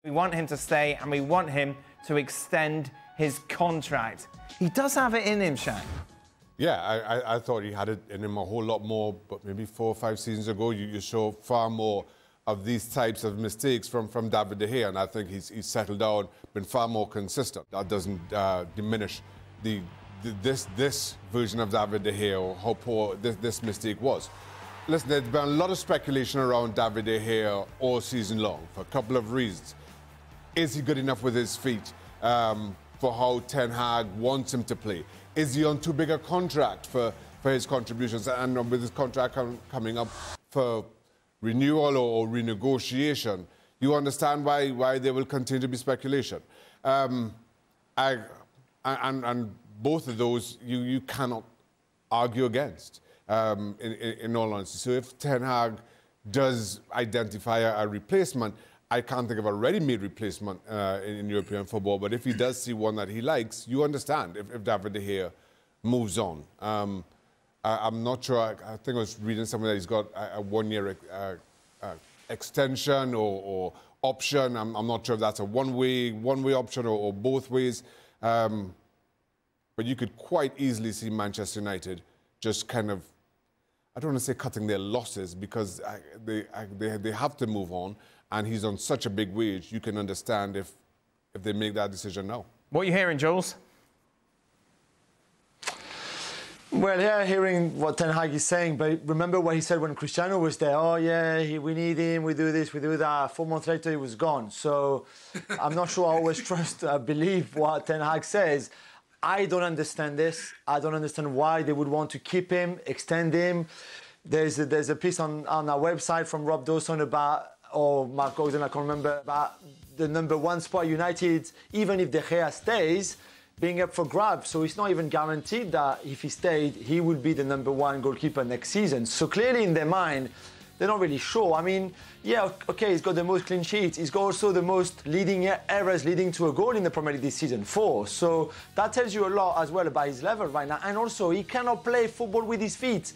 We want him to stay and we want him to extend his contract. He does have it in him, Shane. Yeah, I thought he had it in him a whole lot more, but maybe 4 or 5 seasons ago, you saw far more of these types of mistakes from David de Gea, and I think he's settled down, been far more consistent. That doesn't diminish this version of David de Gea or how poor this mistake was. Listen, there's been a lot of speculation around David de Gea all season long for a couple of reasons. Is he good enough with his feet for how Ten Hag wants him to play? Is he on too big a contract for his contributions? And with his contract coming up for renewal or renegotiation, you understand why there will continue to be speculation. And both of those you cannot argue against, in all honesty. So if Ten Hag does identify a replacement, I can't think of a ready-made replacement in European football, but if he does see one that he likes, you understand if David de Gea moves on. I'm not sure, I think I was reading somewhere that he's got a 1-year extension or option. I'm not sure if that's a one-way option or both ways. But you could quite easily see Manchester United just kind of, I don't want to say cutting their losses, because they have to move on, and he's on such a big wage. You can understand if they make that decision now. What are you hearing, Jules? Well, yeah, hearing what Ten Hag is saying, but remember what he said when Cristiano was there. Oh, yeah, we need him, we do this, we do that. 4 months later, he was gone. So I'm not sure I always believe what Ten Hag says. I don't understand this. I don't understand why they would want to keep him, extend him. There's a piece on our website from Rob Dawson about, or Mark Ogden, I can't remember, about the #1 spot United, even if De Gea stays, being up for grabs. So it's not even guaranteed that if he stayed, he would be the #1 goalkeeper next season. So clearly in their mind, they're not really sure. I mean, yeah, okay, he's got the most clean sheets. He's got also the most leading errors leading to a goal in the Premier League this season, 4. So that tells you a lot as well about his level right now. And also, he cannot play football with his feet.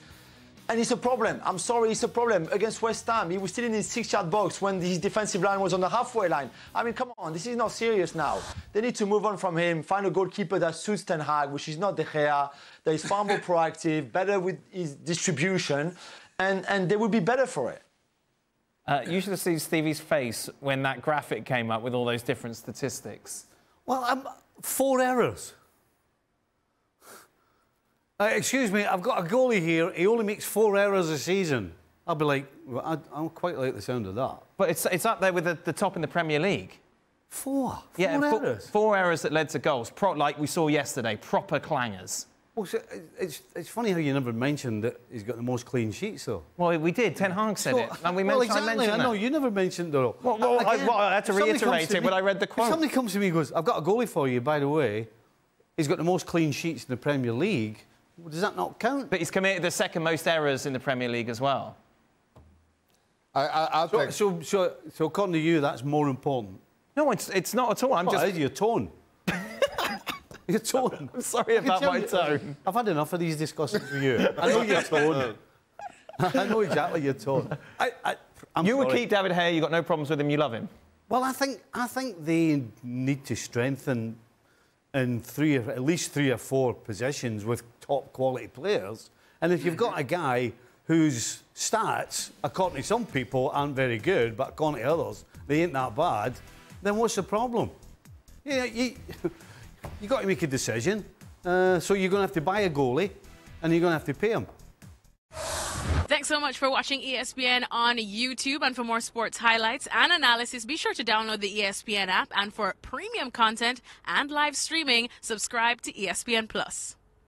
And it's a problem. I'm sorry, it's a problem. Against West Ham, he was still in his 6-yard box when his defensive line was on the halfway line. I mean, come on, this is not serious now. They need to move on from him, find a goalkeeper that suits Ten Hag, which is not De Gea, that is far more proactive, better with his distribution, and they would be better for it. You should have seen Stevie's face when that graphic came up with all those different statistics. Well, 4 errors. Excuse me, I've got a goalie here. He only makes 4 errors a season. I'll be like, well, I quite like the sound of that. But it's up there with the top in the Premier League. 4 yeah, errors? 4 errors that led to goals, like we saw yesterday, proper clangers. Well, so it's funny how you never mentioned that he's got the most clean sheets, though. Well, we did. Ten Hag said it. And we exactly. I know, you never mentioned it. Well, I had to reiterate it when I read the quote. If somebody comes to me and goes, I've got a goalie for you, by the way, he's got the most clean sheets in the Premier League, well, does that not count? But he's committed the 2nd most errors in the Premier League as well. So according to you, that's more important? No, it's not at all. I'm just... your tone. Your tone. I'm sorry about my tone. I've had enough of these discussions with you. I know your tone. I know exactly your tone. You would keep David de Gea. You've got no problems with him. You love him. Well, I think they need to strengthen in at least 3 or 4 positions with top quality players. And if you've got a guy whose stats, according to some people, aren't very good, but according to others, they ain't that bad, then what's the problem? Yeah, you got to make a decision. So you're going to have to buy a goalie, and you're going to have to pay him. Thanks so much for watching ESPN on YouTube. And for more sports highlights and analysis, be sure to download the ESPN app. And for premium content and live streaming, subscribe to ESPN+.